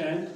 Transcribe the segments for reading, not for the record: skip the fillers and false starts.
10,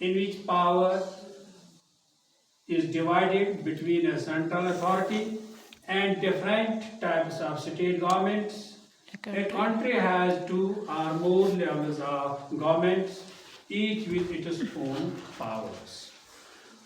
in which power is divided between a central authority and different types of state governments. A country has two or more levels of governments, each with its own powers.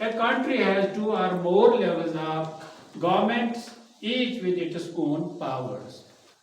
A country has two or more levels of governments, each with its own powers.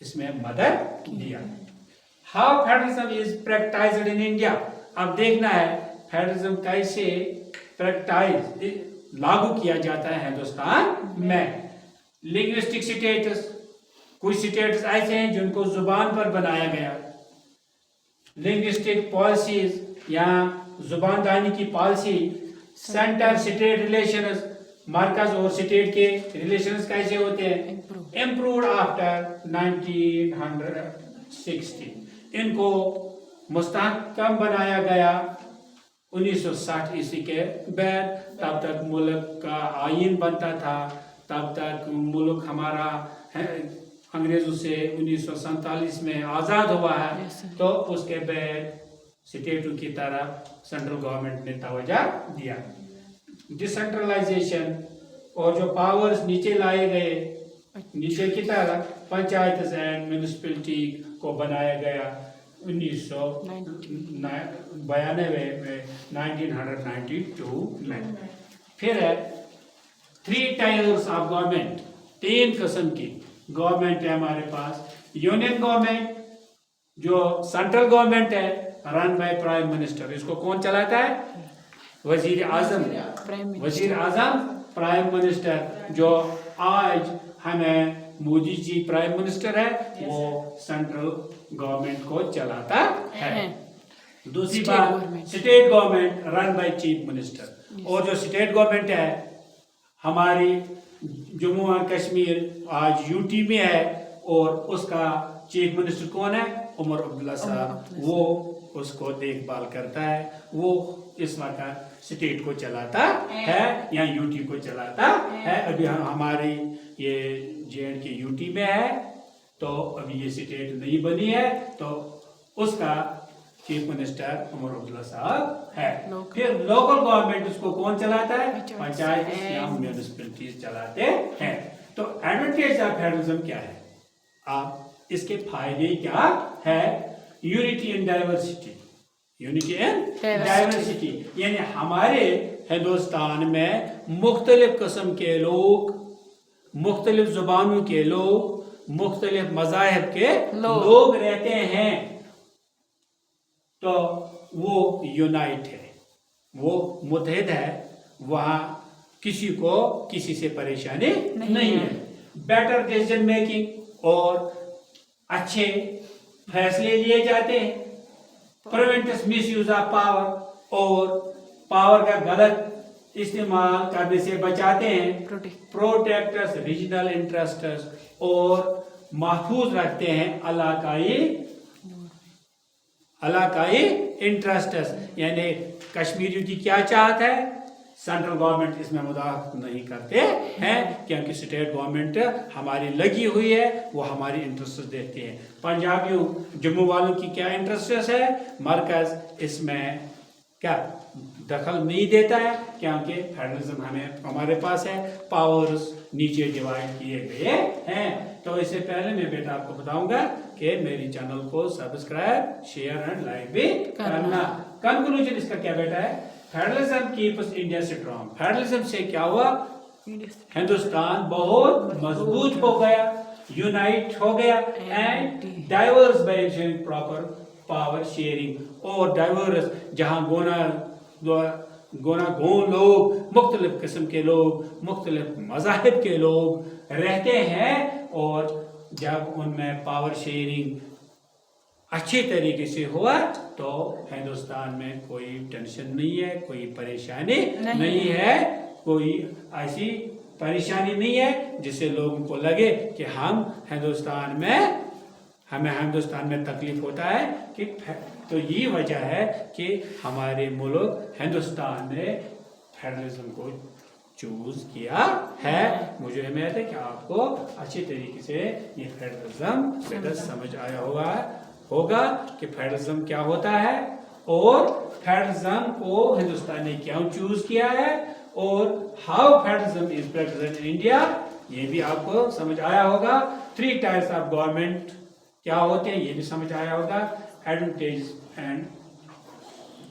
اس میں مدد دیا. How federalism is practised in India. اب دیکھنا ہے federalism کیسے پریکٹائز لاگو کیا جاتا ہے ہندوستان میں. لنگوسٹک سٹیٹس، کچھ سٹیٹس ایسے ہیں جن کو زبان پر بنایا گیا. لنگوسٹک پالیسیز یا زبان دانی کی پالیسی. سینٹر اسٹیٹ ریلیشنز، مرکز اور اسٹیٹ کے ریلیشنز کیسے ہوتے ہیں؟ Improved after 1960. ان کو مستحکم بنایا گیا 1960 عیسوی کے بعد. تب تک ملک کا آئین بنتا تھا، تب تک ملک ہمارا انگریزوں سے 1947 میں آزاد ہوا ہے. تو اس کے بعد اسٹیٹوں کی طرف سینٹرل گورنمنٹ نے توجہ دیا. ڈسینٹرلائزیشن اور جو پاورز نیچے لائے گئے نیچے کی طرف، پنچایتز اینڈ میونسپلٹی کو بنایا گیا 1992 میں 1992 میں. پھر ہے 3 ٹائرز آف گورنمنٹ. 3 قسم کی گورنمنٹ ہے ہمارے پاس. یونین گورنمنٹ جو سینٹرل گورنمنٹ ہے رن بائی پرائم منسٹر. اس کو کون چلاتا ہے؟ وزیر اعظم. وزیر اعظم پرائم منسٹر. جو آج ہمیں مودی جی پرائم منسٹر ہے وہ سینٹرل گورنمنٹ کو چلاتا ہے. دوسری بات state government run by chief minister. اور جو اسٹیٹ گورنمنٹ ہے ہماری جموں اور کشمیر آج یو ٹی میں ہے اور اس کا چیف منسٹر کون ہے؟ عمر عبداللہ صاحب. وہ اس کو دیکھ بھال کرتا ہے. وہ اس وقت اسٹیٹ کو چلاتا ہے یا یو ٹی کو چلاتا ہے. ابھی ہماری یہ جے اینڈ کے یو ٹی میں ہے تو ابھی یہ اسٹیٹ نہیں بنی ہے تو اس کا چیف منسٹر عمر عبداللہ صاحب ہے. پھر لوکل گورنمنٹ اس کو کون چلاتا ہے؟ پنچایت یا میونسپلٹیز چلاتے ہیں. تو ایڈوانٹیج آف فیڈرلزم کیا ہے؟ آپ اس کے فائدے کیا ہے؟ یونٹی ان ڈائیورسٹی. یونٹی ان ڈائیورسٹی یعنی ہمارے ہندوستان میں مختلف قسم کے لوگ، مختلف زبانوں کے لوگ، مختلف مذاہب کے لوگ رہتے ہیں. تو وہ یونائٹ ہے، وہ متحد ہے. وہاں کسی کو کسی سے پریشانی نہیں ہے. بیٹر ڈیسیژن میکنگ اور اچھے فیصلے لیے جاتے ہیں. Prevents miss use of power اور پاور کا غلط استعمال کرنے سے بچاتے ہیں. پروٹیکٹس ریجنل انٹرسٹس اور محفوظ رکھتے ہیں علاقائی انٹرسٹس. یعنی کشمیریوں کی کیا چاہت ہے؟ سینٹرل گورنمنٹ اس میں مداخلت نہیں کرتے ہیں کیونکہ اسٹیٹ گورنمنٹ ہماری لگی ہوئی ہے، وہ ہماری انٹرسٹ دیکھتے ہیں. پنجابیوں جموں والوں کی کیا انٹرسٹ ہے؟ مرکز اس میں کیا دخل نہیں دیتا ہے کیونکہ فیڈرلزم ہمارے پاس ہے. پاورز نیچے ڈیوائڈ کیے گئے ہیں. تو اس سے پہلے میں بیٹا آپ کو بتاؤں گا کہ میری چینل کو سبسکرائب، شیئر اینڈ لائک بھی کرنا. کنکلوژن اس کا کیا بیٹا ہے؟ Federalism keeps India strong. Federalism سے کیا ہوا؟ ہندوستان بہت مضبوط ہو گیا، یونائٹ ہو گیا. And diverse by proper power sharing. اور ڈائیورس جہاں گون لوگ، مختلف قسم کے لوگ، مختلف مذاہب کے لوگ رہتے ہیں اور جب ان میں پاور شیئرنگ اچھی طریقے سے ہوا تو ہندوستان میں کوئی ٹینشن نہیں ہے، کوئی پریشانی نہیں ہے، کوئی ایسی پریشانی نہیں ہے جس سے لوگوں کو لگے کہ ہمیں ہندوستان میں تکلیف ہوتا ہے. کہ تو یہ وجہ ہے کہ ہمارے ملک ہندوستان نے فیڈرلزم کو چوز کیا ہے. مجھے امید ہے کہ آپ کو اچھی طریقے سے یہ فیڈرلزم سمجھ آیا ہوگا کہ فیڈرلزم کیا ہوتا ہے اور فیڈرلزم کو ہندوستان نے کیوں چوز کیا ہے اور how federalism is practised in India. یہ بھی آپ کو سمجھ آیا ہوگا. 3 ٹائپس آف گورنمنٹ کیا ہوتے ہیں یہ بھی سمجھ آیا ہوگا. ایڈوانٹیج اینڈ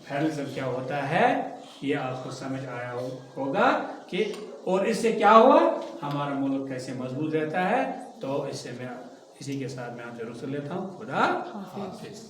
فیڈرلزم کیا ہوتا ہے یہ آپ کو سمجھ آیا ہوگا کہ اور اس سے کیا ہوا، ہمارا ملک کیسے مضبوط رہتا ہے. تو اس سے میں اسی کے ساتھ میں آپ سے رخصت لیتا ہوں. خدا حافظ.